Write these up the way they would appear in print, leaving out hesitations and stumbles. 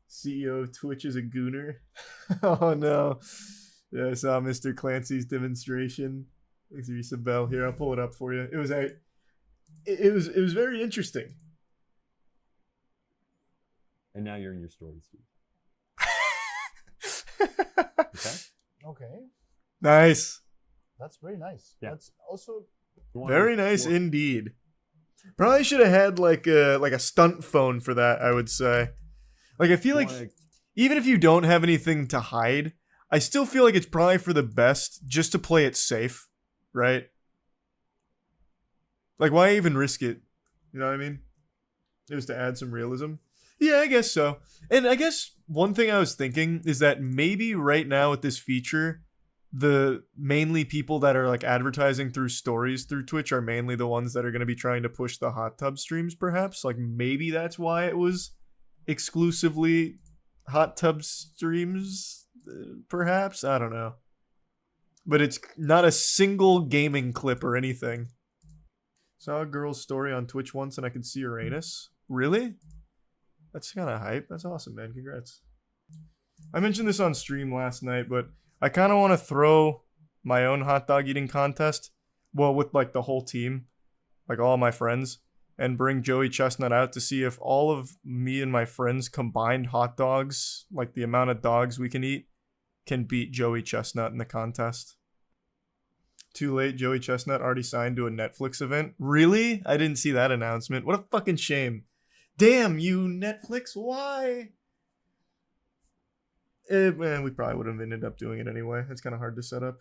CEO of Twitch is a gooner. Oh no. Yeah, I saw Mr. Clancy's demonstration. Thanks, Isabel. Here, I'll pull it up for you. It was very interesting. And now you're in your story speed. Okay. Okay, Nice. that's very nice. Yeah. That's also Very nice indeed. Probably should have had like a stunt phone for that, I would say. Like I feel like even if you don't have anything to hide, I still feel like it's probably for the best just to play it safe, right? Like why even risk it? You know what I mean? It was to add some realism. Yeah, I guess so. And I guess one thing I was thinking is that maybe right now with this feature, the mainly people that are like advertising through stories through Twitch are mainly the ones that are going to be trying to push the hot tub streams, perhaps. Like maybe that's why it was exclusively hot tub streams, perhaps. I don't know. But it's not a single gaming clip or anything. Saw a girl's story on Twitch once and I could see her anus. Really? That's kind of hype. That's awesome, man. Congrats. I mentioned this on stream last night, but I kind of want to throw my own hot dog eating contest. Well, with like the whole team, like all my friends, and bring Joey Chestnut out to see if all of me and my friends combined hot dogs, like the amount of dogs we can eat, can beat Joey Chestnut in the contest. Too late, Joey Chestnut already signed to a Netflix event. Really? I didn't see that announcement. What a fucking shame. Damn you, Netflix, why? Man, we probably would have ended up doing it anyway. It's kind of hard to set up.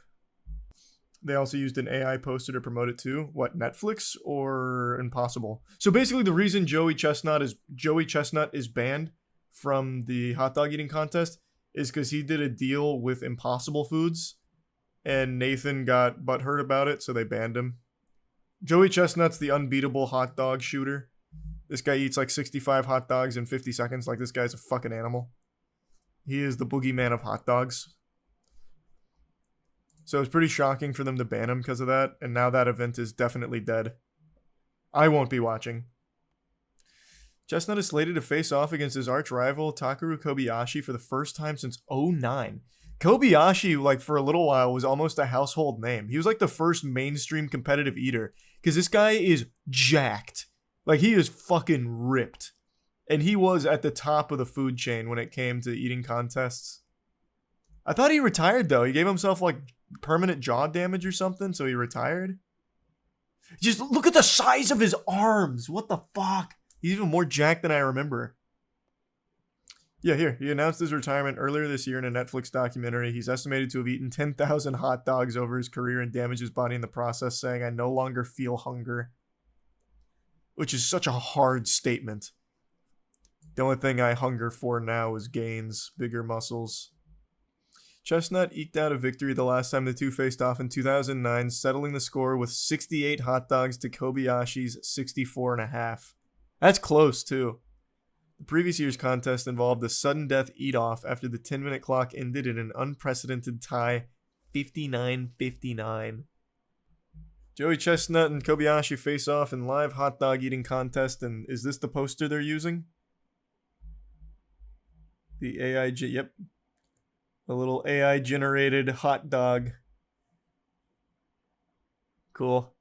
They also used an AI poster to promote it too. What, Netflix or Impossible? So basically the reason Joey Chestnut is banned from the hot dog eating contest is because he did a deal with Impossible Foods and Nathan got butthurt about it, so they banned him. Joey Chestnut's the unbeatable hot dog shooter. This guy eats like 65 hot dogs in 50 seconds. Like, this guy's a fucking animal. He is the boogeyman of hot dogs. So it's pretty shocking for them to ban him because of that. And now that event is definitely dead. I won't be watching. Chestnut is slated to face off against his arch rival Takeru Kobayashi for the first time since 2009. Kobayashi, like for a little while, was almost a household name. He was like the first mainstream competitive eater. Because this guy is jacked. Like, he is fucking ripped. And he was at the top of the food chain when it came to eating contests. I thought he retired, though. He gave himself, like, permanent jaw damage or something, so he retired. Just look at the size of his arms. What the fuck? He's even more jacked than I remember. Yeah, here. He announced his retirement earlier this year in a Netflix documentary. He's estimated to have eaten 10,000 hot dogs over his career and damaged his body in the process, saying, "I no longer feel hunger." Which is such a hard statement. The only thing I hunger for now is gains, bigger muscles. Chestnut eked out a victory the last time the two faced off in 2009, settling the score with 68 hot dogs to Kobayashi's 64.5. That's close, too. The previous year's contest involved a sudden death eat-off after the 10-minute clock ended in an unprecedented tie, 59-59. Joey Chestnut and Kobayashi face off in live hot dog eating contest, and is this the poster they're using? The yep. A little AI generated hot dog. Cool.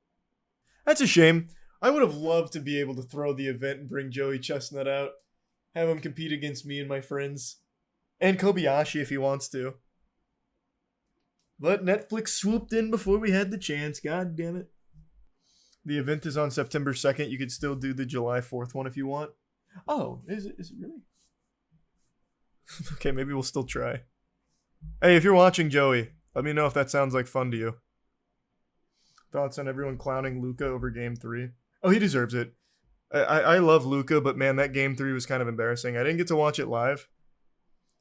That's a shame. I would have loved to be able to throw the event and bring Joey Chestnut out. Have him compete against me and my friends. And Kobayashi if he wants to. But Netflix swooped in before we had the chance. God damn it. The event is on September 2nd. You could still do the July 4th one if you want. Oh, is it really? Okay, maybe we'll still try. Hey, if you're watching, Joey, let me know if that sounds like fun to you. Thoughts on everyone clowning Luca over Game 3? Oh, he deserves it. I love Luca, but man, that Game 3 was kind of embarrassing. I didn't get to watch it live.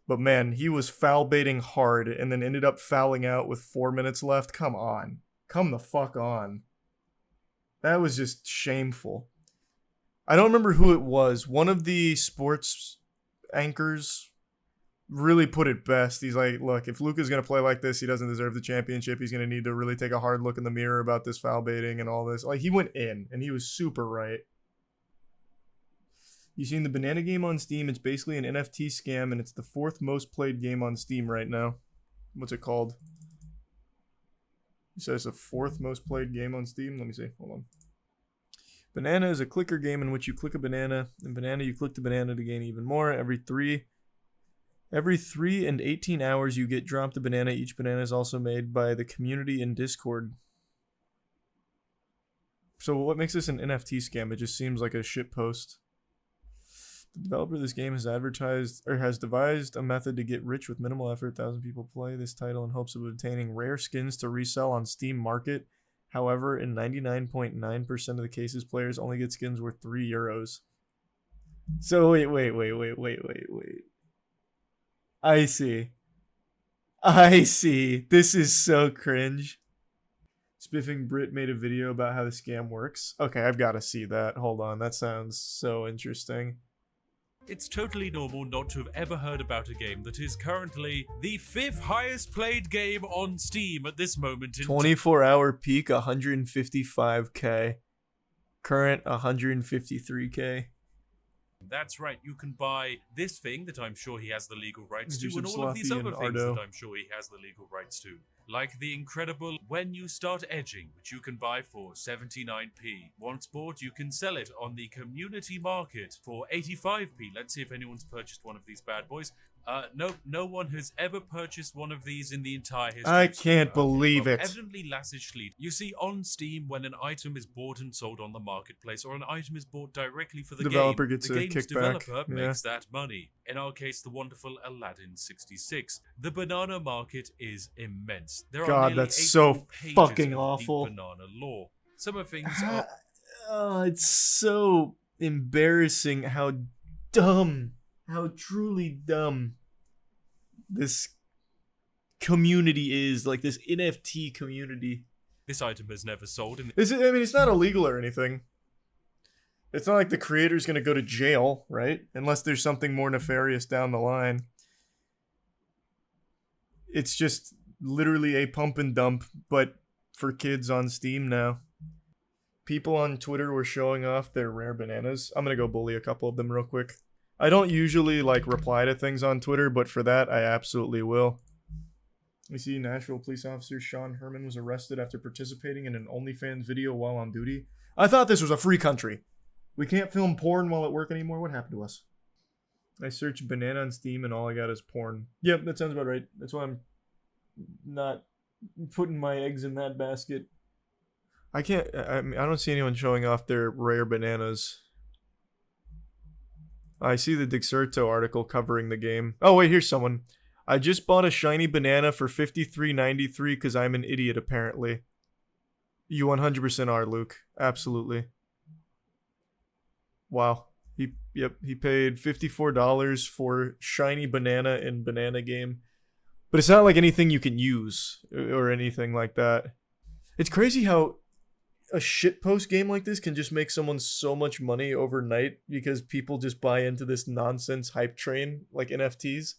But man, he was foul baiting hard and then ended up fouling out with 4 minutes left. Come on. Come the fuck on. That was just shameful. I don't remember who it was. One of the sports anchors really put it best. He's like, look, if Luka's going to play like this, he doesn't deserve the championship. He's going to need to really take a hard look in the mirror about this foul baiting and all this. Like, he went in, and he was super right. You seen the banana game on Steam? It's basically an NFT scam, and it's the 4th most played game on Steam right now. What's it called? It says the 4th most played game on Steam. Let me see. Hold on. Banana is a clicker game in which you click a banana. In Banana, you click the banana to gain even more. Every 3 and 18 hours, you get dropped a banana. Each banana is also made by the community in Discord. So what makes this an NFT scam? It just seems like a shit post. The developer of this game has devised a method to get rich with minimal effort. 1,000 people play this title in hopes of obtaining rare skins to resell on Steam Market. However, in 99.9% of the cases, players only get skins worth €3. So wait. I see. This is so cringe. Spiffing Brit made a video about how the scam works. Okay, I've got to see that. Hold on, that sounds so interesting. It's totally normal not to have ever heard about a game that is currently the 5th highest played game on Steam at this moment in 24-hour peak, 155k. Current, 153k. That's right, you can buy this thing that I'm sure he has the legal rights to, Yusuf and all of these Salafi other and things Ardo. that I'm sure he has the legal rights to. Like the incredible When You Start Edging, which you can buy for 79p. Once bought, you can sell it on the community market for 85p. Let's see if anyone's purchased one of these bad boys. No one has ever purchased one of these in the entire history. I can't believe it. Evidently, Lasse Schlied. You see, on Steam, when an item is bought and sold on the marketplace, or an item is bought directly for the Developer game, gets the a game's kickback. developer Yeah. makes that money. In our case, the wonderful Aladdin 66. The banana market is immense. There God, are nearly that's so 84 pages fucking of awful. deep banana lore. Some of things are Oh, it's so embarrassing how dumb, how truly dumb this community is, like this NFT community. this item has never sold in It's not illegal or anything. It's not like the creator's gonna go to jail, right? Unless there's something more nefarious down the line. It's just literally a pump and dump, but for kids on Steam now. People on Twitter were showing off their rare bananas. I'm gonna go bully a couple of them real quick. I don't usually reply to things on Twitter, but for that I absolutely will. We see Nashville police officer Sean Herman was arrested after participating in an OnlyFans video while on duty. I thought this was a free country. We can't film porn while at work anymore. What happened to us? I searched banana on Steam and all I got is porn. Yep, that sounds about right. That's why I'm not putting my eggs in that basket. I don't see anyone showing off their rare bananas. I see the Dixerto article covering the game. Oh wait, here's someone. I just bought a shiny banana for $53.93 because I'm an idiot apparently. You 100% are, Luke. Absolutely. Wow. He paid $54 for shiny banana in banana game. But it's not like anything you can use or anything like that. It's crazy how a shitpost game like this can just make someone so much money overnight because people just buy into this nonsense hype train like NFTs.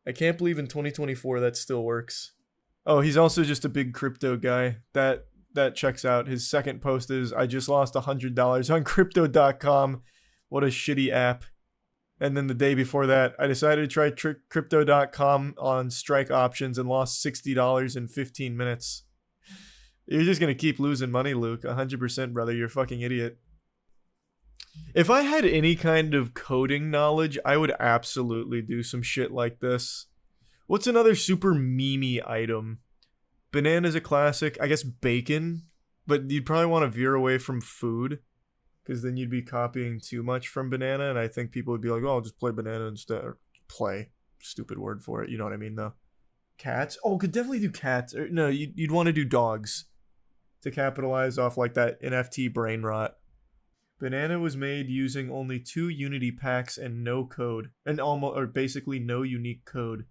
I can't believe in 2024 that still works. Oh, he's also just a big crypto guy. That checks out. His second post is, I just lost $100 on crypto.com. What a shitty app. And then the day before that, I decided to try crypto.com on strike options and lost $60 in 15 minutes. You're just going to keep losing money, Luke. 100%, brother. You're a fucking idiot. If I had any kind of coding knowledge, I would absolutely do some shit like this. What's another super memey item? Banana's a classic. I guess bacon. But you'd probably want to veer away from food, because then you'd be copying too much from banana, and I think people would be like, oh, I'll just play banana instead. Or play. Stupid word for it. You know what I mean, though. Cats? Oh, could definitely do cats. Or, no, you'd want to do dogs to capitalize off like that NFT brain rot. Banana was made using only 2 Unity packs and no code. And basically no unique code.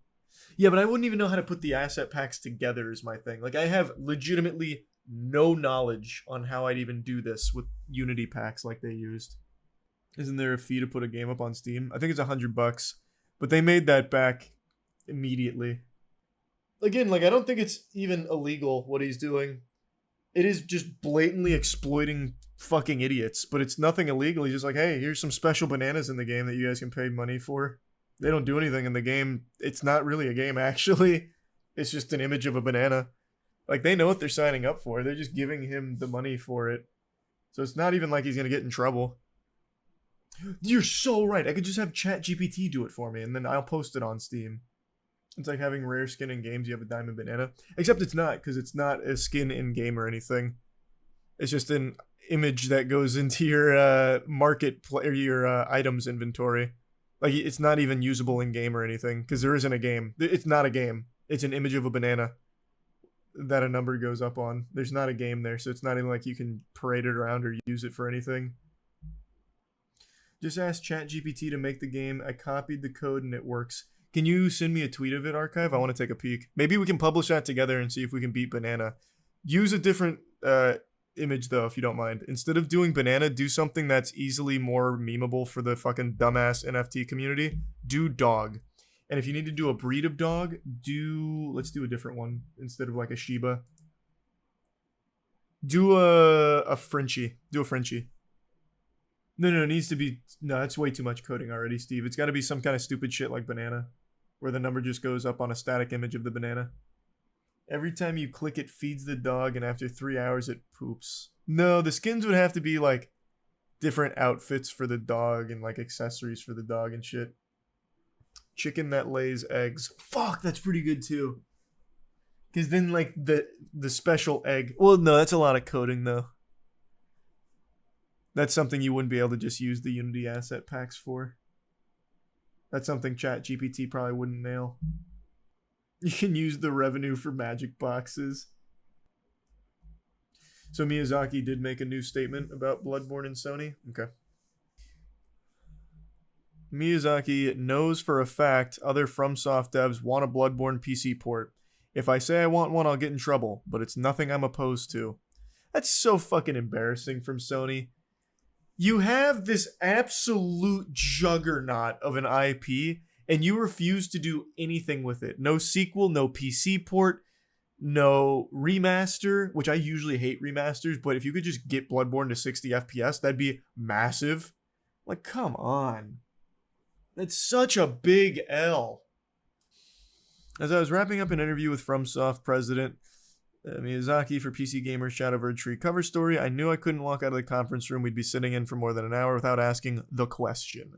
Yeah, but I wouldn't even know how to put the asset packs together is my thing. Like, I have legitimately no knowledge on how I'd even do this with Unity packs like they used. Isn't there a fee to put a game up on Steam? I think it's $100. But they made that back immediately. Again, I don't think it's even illegal what he's doing. It is just blatantly exploiting fucking idiots, but it's nothing illegal. He's just like, hey, here's some special bananas in the game that you guys can pay money for. They don't do anything in the game. It's not really a game, actually. It's just an image of a banana. Like, they know what they're signing up for. They're just giving him the money for it. So it's not even like he's going to get in trouble. You're so right. I could just have ChatGPT do it for me, and then I'll post it on Steam. It's like having rare skin in games. You have a diamond banana. Except it's not, because it's not a skin in-game or anything. It's just an image that goes into your or your items inventory. Like, it's not even usable in-game or anything, because there isn't a game. It's not a game. It's an image of a banana that a number goes up on. There's not a game there, so it's not even like you can parade it around or use it for anything. Just ask ChatGPT to make the game. I copied the code and it works. Can you send me a tweet of it, Archive? I want to take a peek. Maybe we can publish that together and see if we can beat Banana. Use a different image, though, if you don't mind. Instead of doing Banana, do something that's easily more memeable for the fucking dumbass NFT community. Do dog. And if you need to do a breed of dog, let's do a different one instead of like a Shiba. Do a Frenchie. Do a Frenchie. No, it needs to be... No, that's way too much coding already, Steve. It's got to be some kind of stupid shit like banana, where the number just goes up on a static image of the banana. Every time you click, it feeds the dog, and after 3 hours, it poops. No, the skins would have to be, like, different outfits for the dog and, like, accessories for the dog and shit. Chicken that lays eggs. Fuck, that's pretty good, too. Because then, like, the special egg... Well, no, that's a lot of coding, though. That's something you wouldn't be able to just use the Unity asset packs for. That's something ChatGPT probably wouldn't nail. You can use the revenue for magic boxes. So Miyazaki did make a new statement about Bloodborne and Sony? Okay. Miyazaki knows for a fact other FromSoft devs want a Bloodborne PC port. If I say I want one, I'll get in trouble, but it's nothing I'm opposed to. That's so fucking embarrassing from Sony. You have this absolute juggernaut of an IP, and you refuse to do anything with it. No sequel, no PC port, no remaster, which I usually hate remasters, but if you could just get Bloodborne to 60 FPS, that'd be massive. Like, come on. That's such a big L. As I was wrapping up an interview with FromSoft president Miyazaki for PC Gamer Shadow Verd Tree cover story, I knew I couldn't walk out of the conference room we'd be sitting in for more than an hour without asking the question.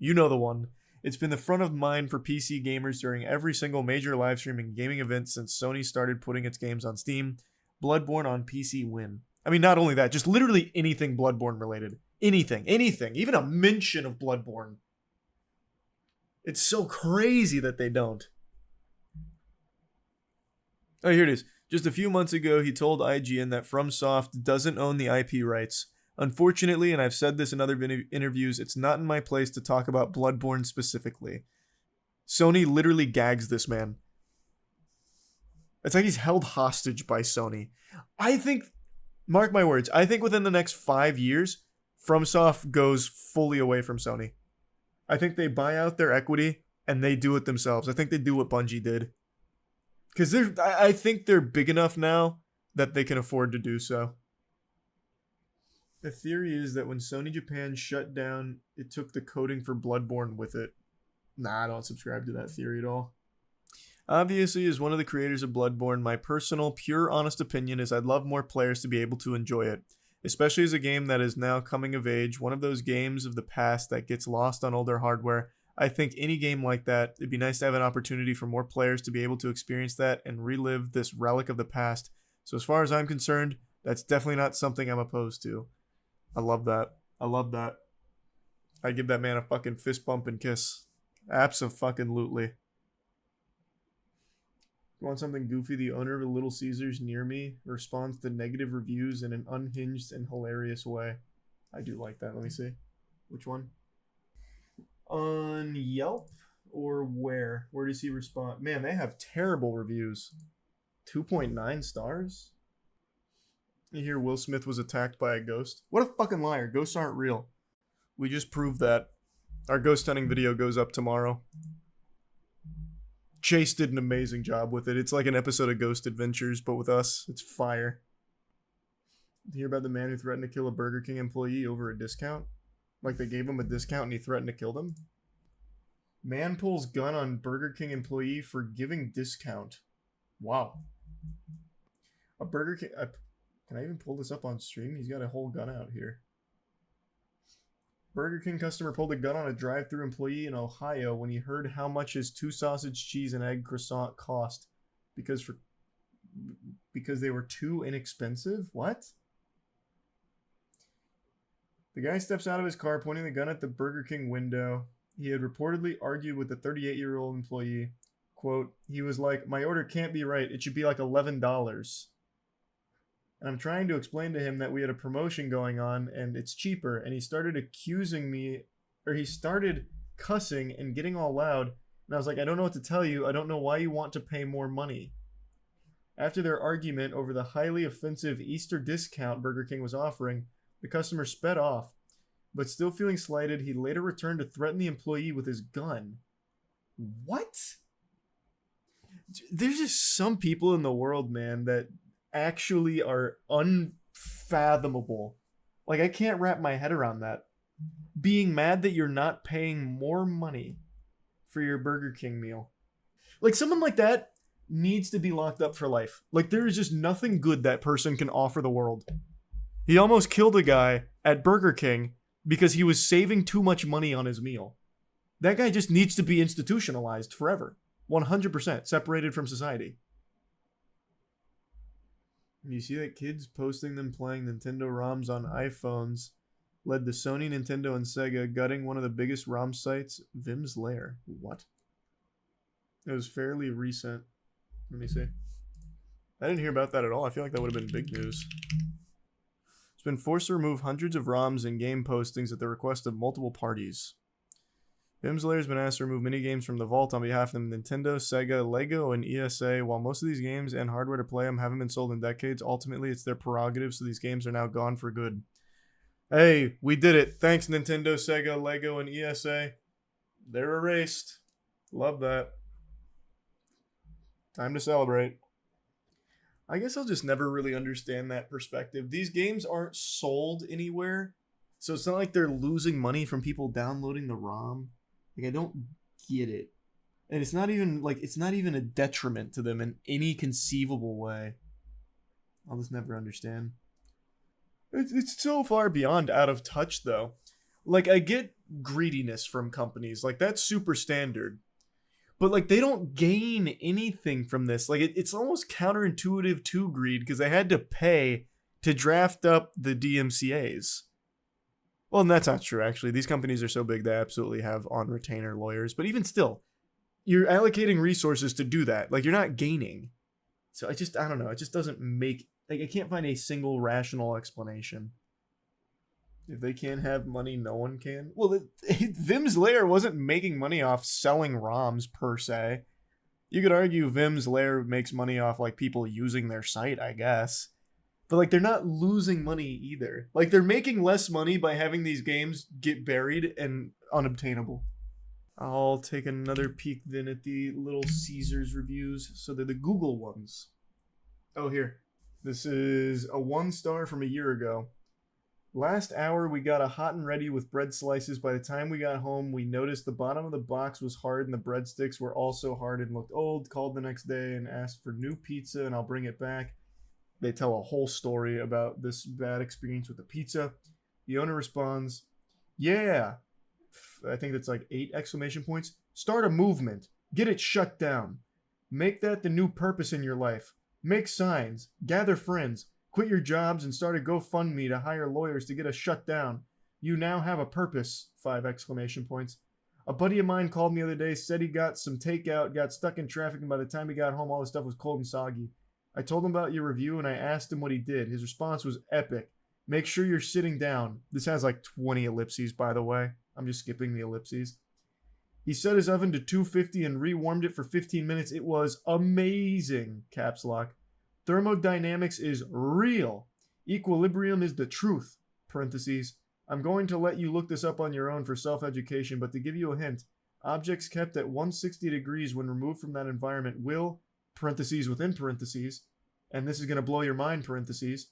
You know the one. It's been the front of mind for PC gamers during every single major live streaming gaming event since Sony started putting its games on Steam. Bloodborne on PC win. I mean, not only that, just literally anything Bloodborne related. Anything. Even a mention of Bloodborne. It's so crazy that they don't. Oh, here it is. Just a few months ago, he told IGN that FromSoft doesn't own the IP rights. Unfortunately, and I've said this in other interviews, it's not in my place to talk about Bloodborne specifically. Sony literally gags this man. It's like he's held hostage by Sony. I think, mark my words, I think within the next 5 years, FromSoft goes fully away from Sony. I think they buy out their equity and they do it themselves. I think they do what Bungie did. Because I think they're big enough now that they can afford to do so. The theory is that when Sony Japan shut down, it took the coding for Bloodborne with it. Nah, I don't subscribe to that theory at all. Obviously, as one of the creators of Bloodborne, my personal, pure, honest opinion is I'd love more players to be able to enjoy it. Especially as a game that is now coming of age, one of those games of the past that gets lost on older hardware. I think any game like that, it'd be nice to have an opportunity for more players to be able to experience that and relive this relic of the past. So as far as I'm concerned, that's definitely not something I'm opposed to. I love that. I'd give that man a fucking fist bump and kiss. Abso-fucking-lutely. Want something goofy? The owner of a Little Caesars near me responds to negative reviews in an unhinged and hilarious way. I do like that. Let me see. Which one? On Yelp or where? Where does he respond? Man, they have terrible reviews. 2.9 stars? You hear Will Smith was attacked by a ghost? What a fucking liar. Ghosts aren't real. We just proved that. Our ghost hunting video goes up tomorrow. Chase did an amazing job with it. It's like an episode of Ghost Adventures, but with us. It's fire. Hear about the man who threatened to kill a Burger King employee over a discount? Like they gave him a discount and he threatened to kill them? Man pulls gun on Burger King employee for giving discount. Wow. A Burger King... can I even pull this up on stream? He's got a whole gun out here. Burger King customer pulled a gun on a drive-thru employee in Ohio when he heard how much his 2 sausage, cheese, and egg croissant cost because they were too inexpensive? What? The guy steps out of his car pointing the gun at the Burger King window. He had reportedly argued with the 38-year-old employee. Quote, he was like, my order can't be right. It should be like $11. And I'm trying to explain to him that we had a promotion going on and it's cheaper. And he started he started cussing and getting all loud. And I was like, I don't know what to tell you. I don't know why you want to pay more money. After their argument over the highly offensive Easter discount Burger King was offering, the customer sped off. But still feeling slighted, he later returned to threaten the employee with his gun. What? There's just some people in the world, man, that actually are unfathomable. Like, I can't wrap my head around that. Being mad that you're not paying more money for your Burger King meal. Like, someone like that needs to be locked up for life. Like, there is just nothing good that person can offer the world. He almost killed a guy at Burger King because he was saving too much money on his meal. That guy just needs to be institutionalized forever. 100% separated from society. You see that kids posting them playing Nintendo ROMs on iPhones led to Sony, Nintendo, and Sega gutting one of the biggest ROM sites, Vim's Lair. What? It was fairly recent. Let me see. I didn't hear about that at all. I feel like that would have been big news. It's been forced to remove hundreds of ROMs and game postings at the request of multiple parties. Vim's Lair has been asked to remove many games from the vault on behalf of Nintendo, Sega, Lego, and ESA. While most of these games and hardware to play them haven't been sold in decades, ultimately it's their prerogative, so these games are now gone for good. Hey, we did it. Thanks, Nintendo, Sega, Lego, and ESA. They're erased. Love that. Time to celebrate. I guess I'll just never really understand that perspective. These games aren't sold anywhere, so it's not like they're losing money from people downloading the ROM. Like, I don't get it. And it's not even a detriment to them in any conceivable way. I'll just never understand. It's so far beyond out of touch, though. Like, I get greediness from companies. Like, that's super standard. But, like, they don't gain anything from this. Like, it's almost counterintuitive to greed because they had to pay to draft up the DMCAs. Well, and that's not true, actually. These companies are so big they absolutely have on-retainer lawyers. But even still, you're allocating resources to do that. Like, you're not gaining. So I don't know. It just doesn't make... Like, I can't find a single rational explanation. If they can't have money, no one can. Well, Vim's Lair wasn't making money off selling ROMs, per se. You could argue Vim's Lair makes money off, like, people using their site, I guess. But, like, they're not losing money either. Like, they're making less money by having these games get buried and unobtainable. I'll take another peek then at the Little Caesars reviews. So they're the Google ones. Oh, here. This is a 1-star from a year ago. Last hour, we got a hot and ready with bread slices. By the time we got home, we noticed the bottom of the box was hard and the breadsticks were also hard and looked old. Called the next day and asked for new pizza and I'll bring it back. They tell a whole story about this bad experience with the pizza. The owner responds, yeah. I think that's like 8 exclamation points. Start a movement. Get it shut down. Make that the new purpose in your life. Make signs. Gather friends. Quit your jobs and start a GoFundMe to hire lawyers to get us shut down. You now have a purpose. 5 exclamation points. A buddy of mine called me the other day, said he got some takeout, got stuck in traffic, and by the time he got home, all the stuff was cold and soggy. I told him about your review and I asked him what he did. His response was epic. Make sure you're sitting down. This has like 20 ellipses, by the way. I'm just skipping the ellipses. He set his oven to 250 and rewarmed it for 15 minutes. It was amazing. Caps lock. Thermodynamics is real. Equilibrium is the truth. Parentheses. I'm going to let you look this up on your own for self-education, but to give you a hint, objects kept at 160 degrees when removed from that environment will, parentheses within parentheses, and this is going to blow your mind, parentheses,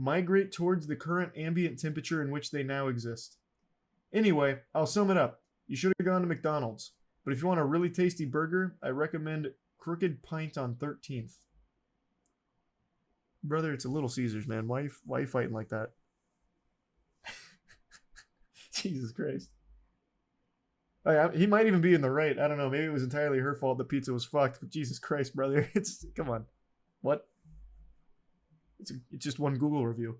migrate towards the current ambient temperature in which they now exist. Anyway, I'll sum it up. You should have gone to McDonald's. But if you want a really tasty burger, I recommend Crooked Pint on 13th. Brother, it's a Little Caesars, man. Why you fighting like that? Jesus Christ. He might even be in the right. I don't know. Maybe it was entirely her fault the pizza was fucked. But Jesus Christ, brother. Come on. What? It's just one Google review.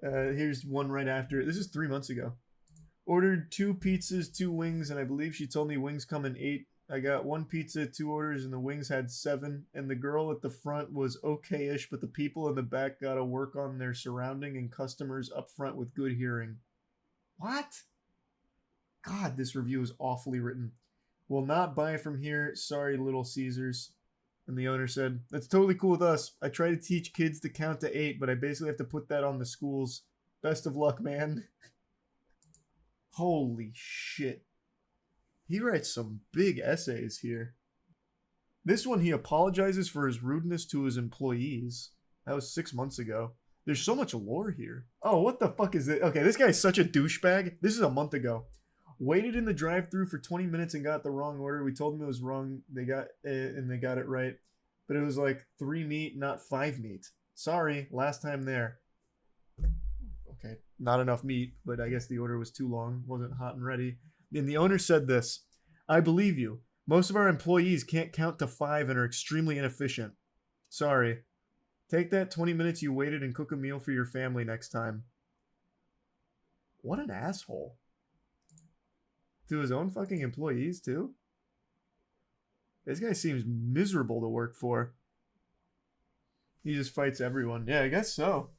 Here's one right after. This is 3 months ago. Ordered 2 pizzas, 2 wings, and I believe she told me wings come in 8. I got 1 pizza, 2 orders, and the wings had 7. And the girl at the front was okay-ish, but the people in the back gotta work on their surrounding and customers up front with good hearing. What? God, this review is awfully written. Will not buy from here. Sorry, Little Caesars. And the owner said, that's totally cool with us. I try to teach kids to count to 8, but I basically have to put that on the schools. Best of luck, man. Holy shit. He writes some big essays here. This one, he apologizes for his rudeness to his employees. That was 6 months ago. There's so much lore here. Oh, what the fuck is it? Okay, this guy's such a douchebag. This is a month ago. Waited in the drive-thru for 20 minutes and got the wrong order. We told them it was wrong. They got it right. But it was like 3 meat, not 5 meat. Sorry, last time there. Okay, not enough meat, but I guess the order was too long. Wasn't hot and ready. And the owner said this, I believe you. Most of our employees can't count to 5 and are extremely inefficient. Sorry. Take that 20 minutes you waited and cook a meal for your family next time. What an asshole. To his own fucking employees, too? This guy seems miserable to work for. He just fights everyone. Yeah, I guess so.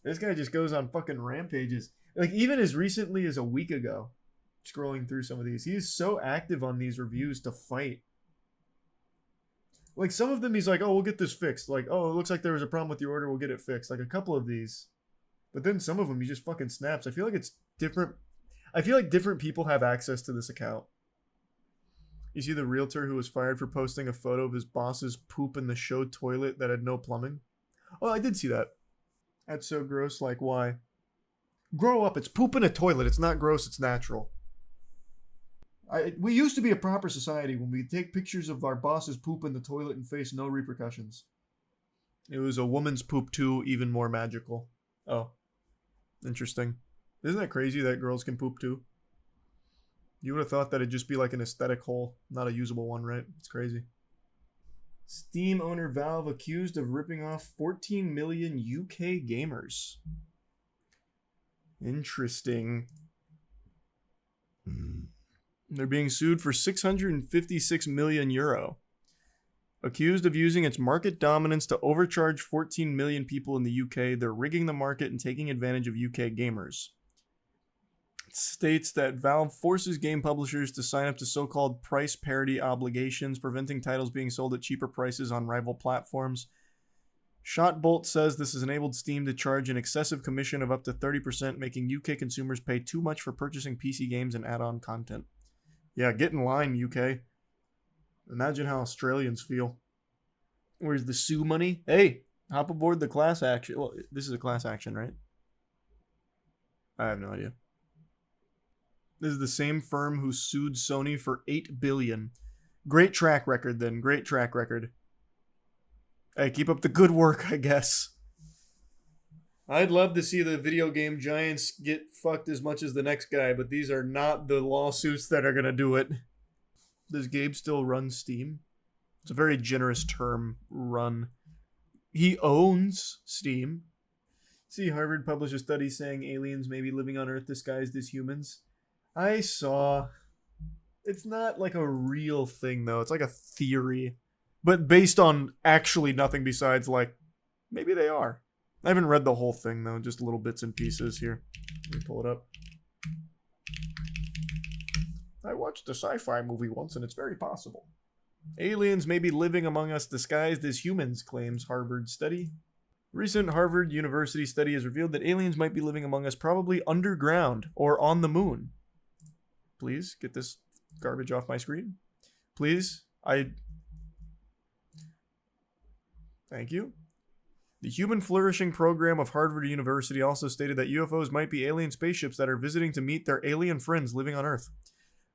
This guy just goes on fucking rampages. Like, even as recently as a week ago, scrolling through some of these, he is so active on these reviews to fight. Like, some of them he's like, oh, we'll get this fixed. Like, oh, it looks like there was a problem with your order, we'll get it fixed. Like, a couple of these. But then some of them he just fucking snaps. I feel like it's different. I feel like different people have access to this account. You see the realtor who was fired for posting a photo of his boss's poop in the show toilet that had no plumbing? Oh, I did see that. That's so gross, like, why? Grow up, it's poop in a toilet. It's not gross, it's natural. We used to be a proper society when we take pictures of our boss's poop in the toilet and face no repercussions. It was a woman's poop too, even more magical. Oh, interesting. Isn't that crazy that girls can poop too? You would have thought that it'd just be like an aesthetic hole, not a usable one, right? It's crazy. Steam owner Valve accused of ripping off 14 million UK gamers. Interesting. They're being sued for 656 million euro. Accused of using its market dominance to overcharge 14 million people in the UK, they're rigging the market and taking advantage of UK gamers. It states that Valve forces game publishers to sign up to so-called price parity obligations, preventing titles being sold at cheaper prices on rival platforms. Shotbolt says this has enabled Steam to charge an excessive commission of up to 30%, making UK consumers pay too much for purchasing PC games and add-on content. Yeah, get in line, UK. Imagine how Australians feel. Where's the sue money? Hey, hop aboard the class action. Well, this is a class action, right? I have no idea. This is the same firm who sued Sony for $8 billion. Great track record, then. Great track record. Hey, keep up the good work, I guess. I'd love to see the video game giants get fucked as much as the next guy, but these are not the lawsuits that are going to do it. Does Gabe still run Steam? It's a very generous term, run. He owns Steam. See, Harvard published a study saying aliens may be living on Earth disguised as humans. I saw. It's not like a real thing, though. It's like a theory. But based on actually nothing besides, like, maybe they are. I haven't read the whole thing, though. Just little bits and pieces here. Let me pull it up. I watched a sci-fi movie once, and it's very possible. Aliens may be living among us disguised as humans, claims Harvard study. Recent Harvard University study has revealed that aliens might be living among us probably underground or on the moon. Please, get this garbage off my screen. Please, Thank you. The Human Flourishing Program of Harvard University also stated that UFOs might be alien spaceships that are visiting to meet their alien friends living on Earth.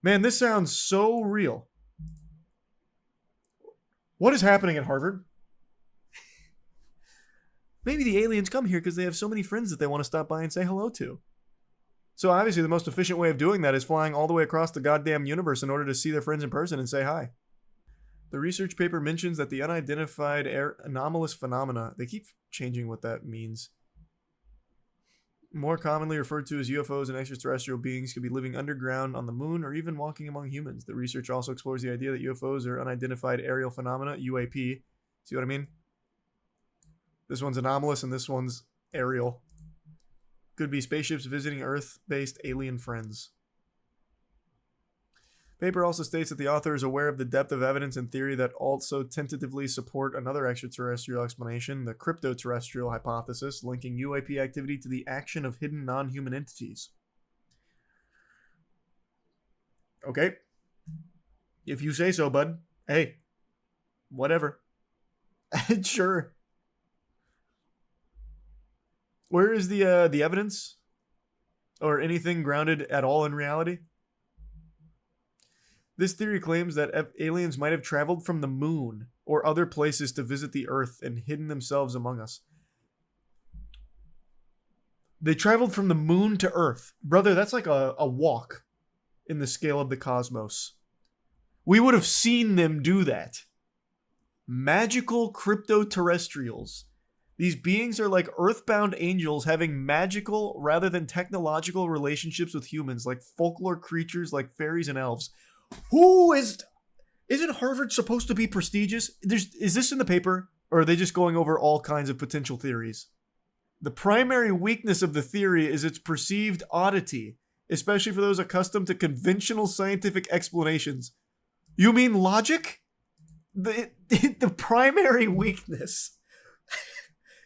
Man, this sounds so real. What is happening at Harvard? Maybe the aliens come here because they have so many friends that they want to stop by and say hello to. So obviously the most efficient way of doing that is flying all the way across the goddamn universe in order to see their friends in person and say hi. The research paper mentions that the unidentified anomalous phenomena, they keep changing what that means, more commonly referred to as UFOs and extraterrestrial beings, could be living underground on the moon or even walking among humans. The research also explores the idea that UFOs are unidentified aerial phenomena, UAP. See what I mean? This one's anomalous and this one's aerial. Could be spaceships visiting Earth-based alien friends. Paper also states that the author is aware of the depth of evidence and theory that also tentatively support another extraterrestrial explanation, the cryptoterrestrial hypothesis, linking UAP activity to the action of hidden non-human entities. Okay. If you say so, bud. Hey. Whatever. Sure. Where is the evidence? Or anything grounded at all in reality? This theory claims that aliens might have traveled from the moon or other places to visit the Earth and hidden themselves among us. They traveled from the moon to Earth. Brother, that's like a walk in the scale of the cosmos. We would have seen them do that. Magical cryptoterrestrials. These beings are like earthbound angels having magical rather than technological relationships with humans, like folklore creatures like fairies and elves. Isn't Harvard supposed to be prestigious? Is this in the paper? Or are they just going over all kinds of potential theories? The primary weakness of the theory is its perceived oddity, especially for those accustomed to conventional scientific explanations. You mean logic? The primary weakness.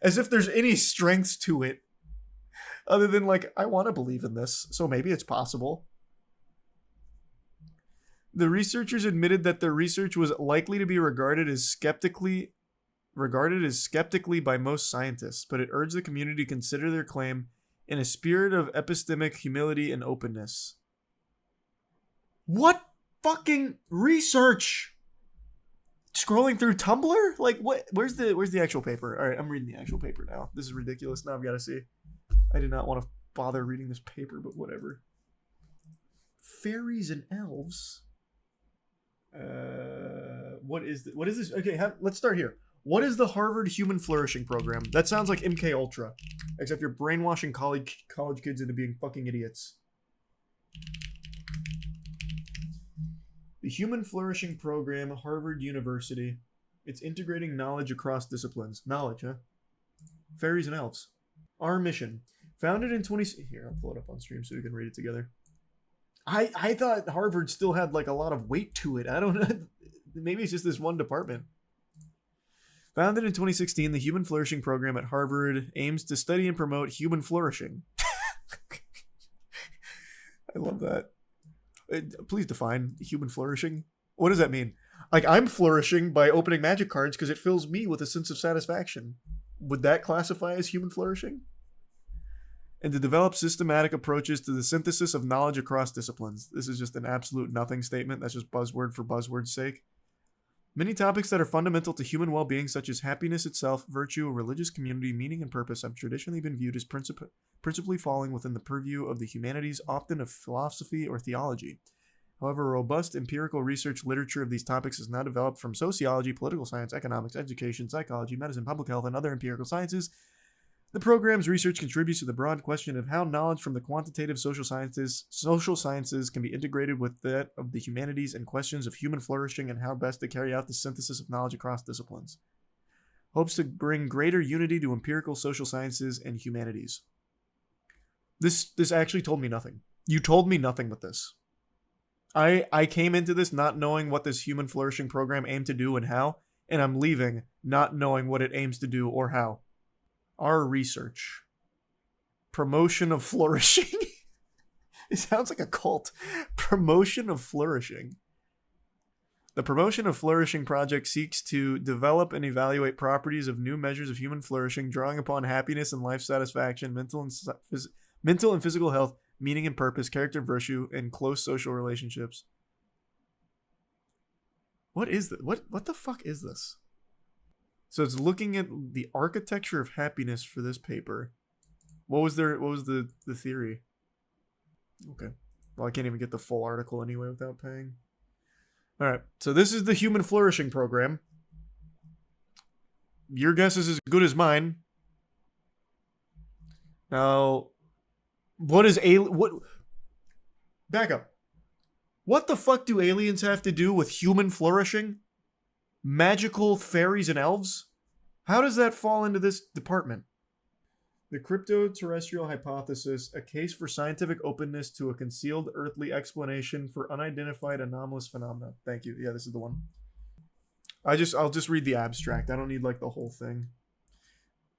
As if there's any strength to it. Other than like, I want to believe in this, so maybe it's possible. The researchers admitted that their research was likely to be regarded as skeptically by most scientists, but it urged the community to consider their claim in a spirit of epistemic humility and openness. What fucking research? Scrolling through Tumblr? Like what? Where's the actual paper? All right, I'm reading the actual paper now. This is ridiculous. Now I've got to see. I did not want to bother reading this paper, but whatever. Fairies and elves. What is this? Okay, let's start here. What is the Harvard Human Flourishing Program? That sounds like MK Ultra, except you're brainwashing college kids into being fucking idiots. The Human Flourishing Program, Harvard University. It's integrating knowledge across disciplines. Knowledge, huh? Fairies and elves. Our mission. Founded in 20... Here, I'll pull it up on stream so we can read it together. I thought Harvard still had like a lot of weight to it. I don't know. Maybe it's just this one department. Founded in 2016, the Human Flourishing Program at Harvard aims to study and promote human flourishing. I love that. Please define human flourishing. What does that mean? Like, I'm flourishing by opening magic cards because it fills me with a sense of satisfaction. Would that classify as human flourishing? And to develop systematic approaches to the synthesis of knowledge across disciplines. This is just an absolute nothing statement. That's just buzzword for buzzword's sake. Many topics that are fundamental to human well-being, such as happiness itself, virtue, religious community, meaning, and purpose, have traditionally been viewed as principally falling within the purview of the humanities, often of philosophy or theology. However, robust empirical research literature of these topics is now developed from sociology, political science, economics, education, psychology, medicine, public health, and other empirical sciences. The program's research contributes to the broad question of how knowledge from the quantitative social sciences can be integrated with that of the humanities and questions of human flourishing and how best to carry out the synthesis of knowledge across disciplines. Hopes to bring greater unity to empirical social sciences and humanities. This actually told me nothing. You told me nothing with this. I came into this not knowing what this human flourishing program aimed to do and how, and I'm leaving not knowing what it aims to do or how. Our research. Promotion of flourishing. It sounds like a cult. Promotion of flourishing. The Promotion of Flourishing project seeks to develop and evaluate properties of new measures of human flourishing, drawing upon happiness and life satisfaction, mental and physical health, meaning and purpose, character, virtue, and close social relationships. What is that? What the fuck is this? So it's looking at the architecture of happiness for this paper. What was the theory? Okay. Well, I can't even get the full article anyway without paying. All right. So this is the Human Flourishing Program. Your guess is as good as mine. Now, back up. What the fuck do aliens have to do with human flourishing? Magical fairies and elves? How does that fall into this department? The crypto-terrestrial hypothesis, a case for scientific openness to a concealed earthly explanation for unidentified anomalous phenomena. Thank you. Yeah, this is the one. I'll just read the abstract. I don't need like the whole thing.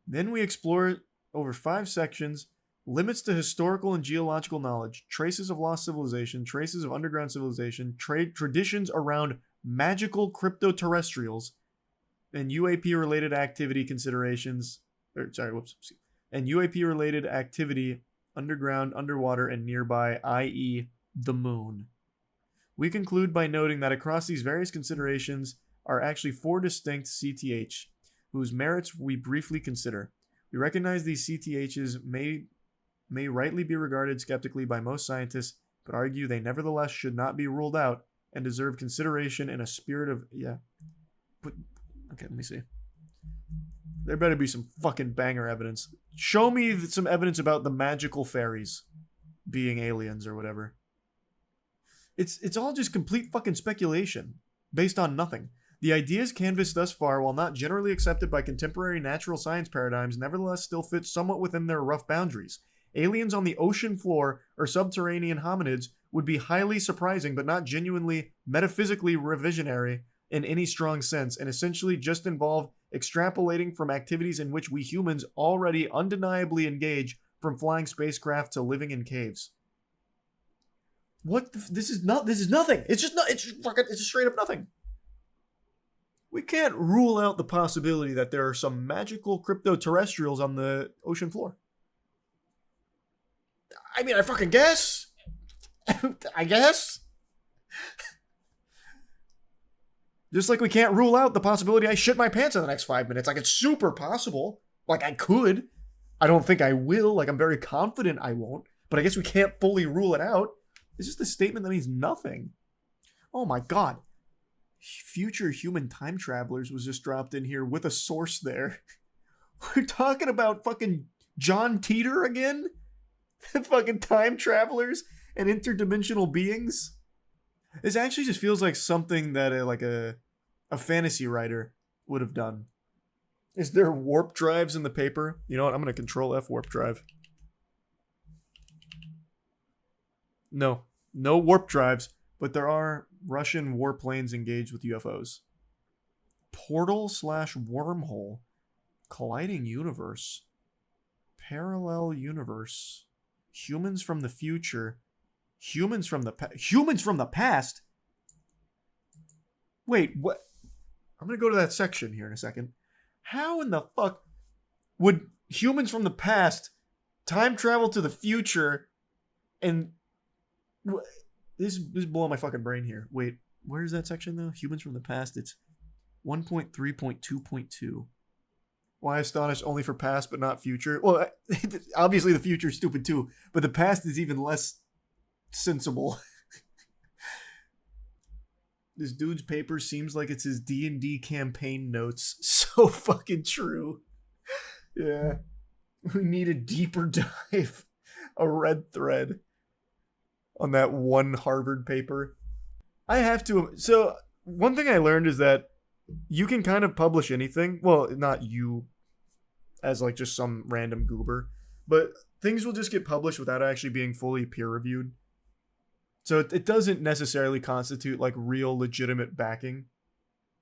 Then we explore over 5 sections, limits to historical and geological knowledge, traces of lost civilization, traces of underground civilization, traditions around magical crypto-terrestrials, and UAP-related activity considerations. And UAP-related activity underground, underwater, and nearby, i.e. the moon. We conclude by noting that across these various considerations are actually 4 distinct CTH, whose merits we briefly consider. We recognize these CTHs may rightly be regarded skeptically by most scientists, but argue they nevertheless should not be ruled out and deserve consideration in a spirit of... Yeah. But, okay, let me see. There better be some fucking banger evidence. Show me some evidence about the magical fairies being aliens or whatever. It's all just complete fucking speculation based on nothing. The ideas canvassed thus far, while not generally accepted by contemporary natural science paradigms, nevertheless still fit somewhat within their rough boundaries. Aliens on the ocean floor or subterranean hominids would be highly surprising, but not genuinely metaphysically revisionary in any strong sense, and essentially just involve extrapolating from activities in which we humans already undeniably engage, from flying spacecraft to living in caves. This is nothing. It's just straight up nothing. We can't rule out the possibility that there are some magical crypto-terrestrials on the ocean floor. I mean, I fucking guess. I guess. Just like we can't rule out the possibility I shit my pants in the next 5 minutes. Like, it's super possible. Like, I could. I don't think I will. Like, I'm very confident I won't. But I guess we can't fully rule it out. It's just a statement that means nothing. Oh my god. Future human time travelers was just dropped in here with a source there. We're talking about fucking John Teeter again? Fucking time travelers and interdimensional beings? This actually just feels like something that a fantasy writer would have done. Is there warp drives in the paper? You know what? I'm going to control F warp drive. No warp drives, but there are Russian warplanes engaged with UFOs. Portal/wormhole. Colliding universe. Parallel universe. Humans from the future. Humans from the past? Wait, what? I'm going to go to that section here in a second. How in the fuck would humans from the past time travel to the future and... This is blowing my fucking brain here. Wait, where's that section though? Humans from the past, it's 1.3.2.2. Why astonished only for past but not future? Well, obviously the future is stupid too, but the past is even less sensible. This dude's paper seems like it's his D&D campaign notes. So fucking true. Yeah. We need a deeper dive. A red thread on that one Harvard paper. I have to... So, one thing I learned is that you can kind of publish anything. Well, not you as like just some random goober, but things will just get published without actually being fully peer-reviewed. So it doesn't necessarily constitute like real legitimate backing.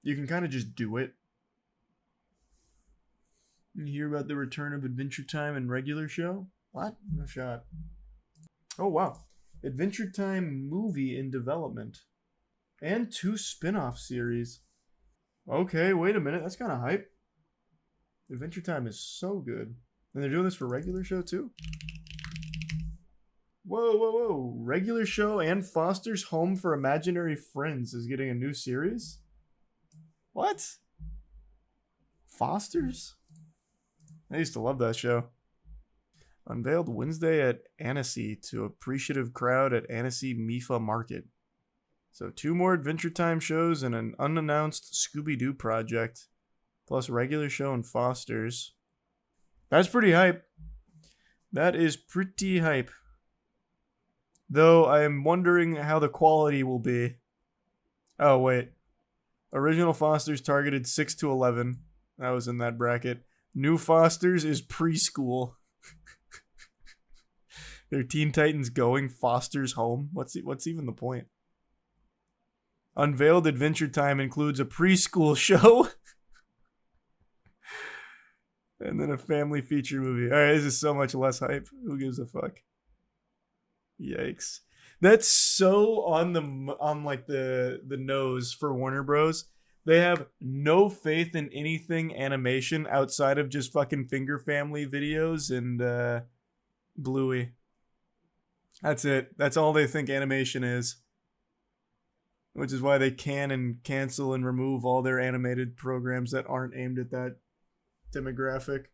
You can kind of just do it. You hear about the return of Adventure Time and regular show? What? No shot. Oh, wow. Adventure Time movie in development. And 2 spin-off series. Okay, wait a minute. That's kind of hype. Adventure Time is so good. And they're doing this for regular show too? Whoa, whoa, whoa. Regular show and Foster's Home for Imaginary Friends is getting a new series? What? Foster's? I used to love that show. Unveiled Wednesday at Annecy to appreciative crowd at Annecy MIFA Market. So 2 more Adventure Time shows and an unannounced Scooby-Doo project. Plus regular show and Foster's. That's pretty hype. That is pretty hype. Though I am wondering how the quality will be. Oh, wait. Original Foster's targeted 6 to 11. That was in that bracket. New Foster's is preschool. They're Teen Titans Going, Foster's Home. What's even the point? Unveiled Adventure Time includes a preschool show. And then a family feature movie. Alright, this is so much less hype. Who gives a fuck? Yikes. That's so on the nose for Warner Bros. They have no faith in anything animation outside of just fucking Finger Family videos and Bluey. That's it. That's all they think animation is. Which is why they can and cancel and remove all their animated programs that aren't aimed at that demographic.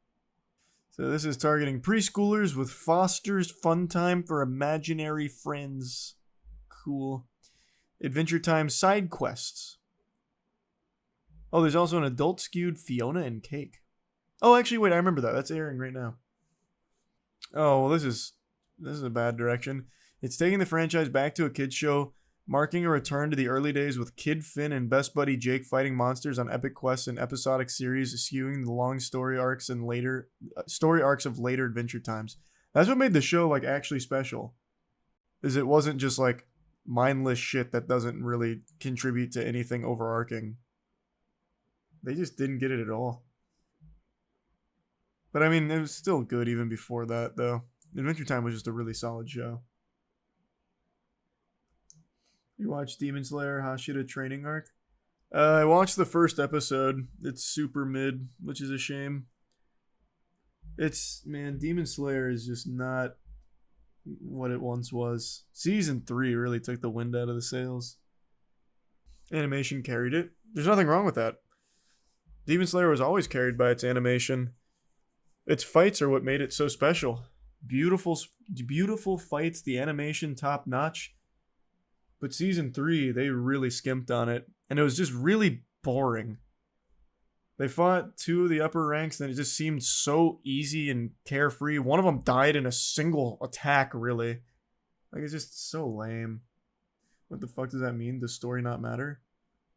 So this is targeting preschoolers with Foster's Fun Time for Imaginary Friends. Cool. Adventure Time side quests. Oh, there's also an adult skewed Fiona and Cake. Oh, actually, wait, I remember that. That's airing right now. Oh, well, this is a bad direction. It's taking the franchise back to a kids show, marking a return to the early days with Kid Finn and best buddy Jake fighting monsters on epic quests and episodic series, eschewing the long story arcs of later Adventure Times. That's what made the show like actually special. Is it wasn't just like mindless shit that doesn't really contribute to anything overarching. They just didn't get it at all. But I mean, it was still good even before that, though. Adventure Time was just a really solid show. You watched Demon Slayer Hashira Training Arc? I watched the first episode. It's super mid, which is a shame. Man, Demon Slayer is just not what it once was. Season 3 really took the wind out of the sails. Animation carried it. There's nothing wrong with that. Demon Slayer was always carried by its animation. Its fights are what made it so special. Beautiful fights, the animation top notch. But season 3, they really skimped on it. And it was just really boring. They fought 2 of the upper ranks and it just seemed so easy and carefree. One of them died in a single attack, really. Like, it's just so lame. What the fuck does that mean? Does story not matter?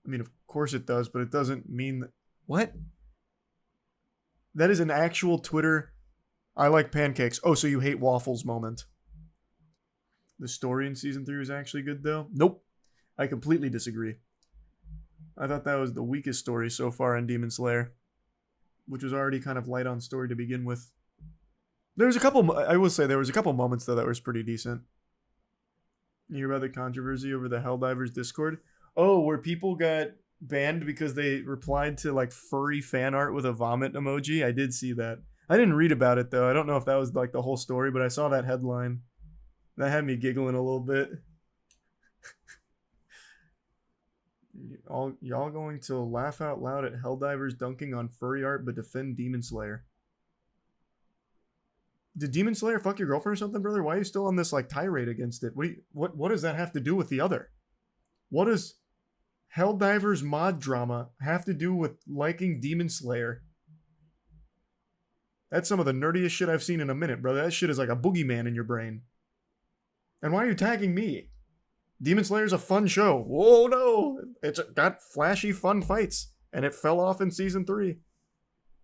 I mean, of course it does, but it doesn't mean that... What? That is an actual Twitter, I like pancakes. Oh, so you hate waffles moment. The story in season 3 was actually good, though? Nope. I completely disagree. I thought that was the weakest story so far in Demon Slayer, which was already kind of light on story to begin with. I will say there was a couple moments, though, that was pretty decent. You hear about the controversy over the Helldivers Discord? Oh, where people got banned because they replied to, like, furry fan art with a vomit emoji? I did see that. I didn't read about it, though. I don't know if that was, like, the whole story, but I saw that headline. That had me giggling a little bit. Y'all going to laugh out loud at Helldivers dunking on furry art but defend Demon Slayer. Did Demon Slayer fuck your girlfriend or something, brother? Why are you still on this like tirade against it? What does that have to do with the other? What does Helldivers mod drama have to do with liking Demon Slayer? That's some of the nerdiest shit I've seen in a minute, brother. That shit is like a boogeyman in your brain. And why are you tagging me? Demon Slayer's a fun show. Whoa, no. It's got flashy, fun fights. And it fell off in season 3.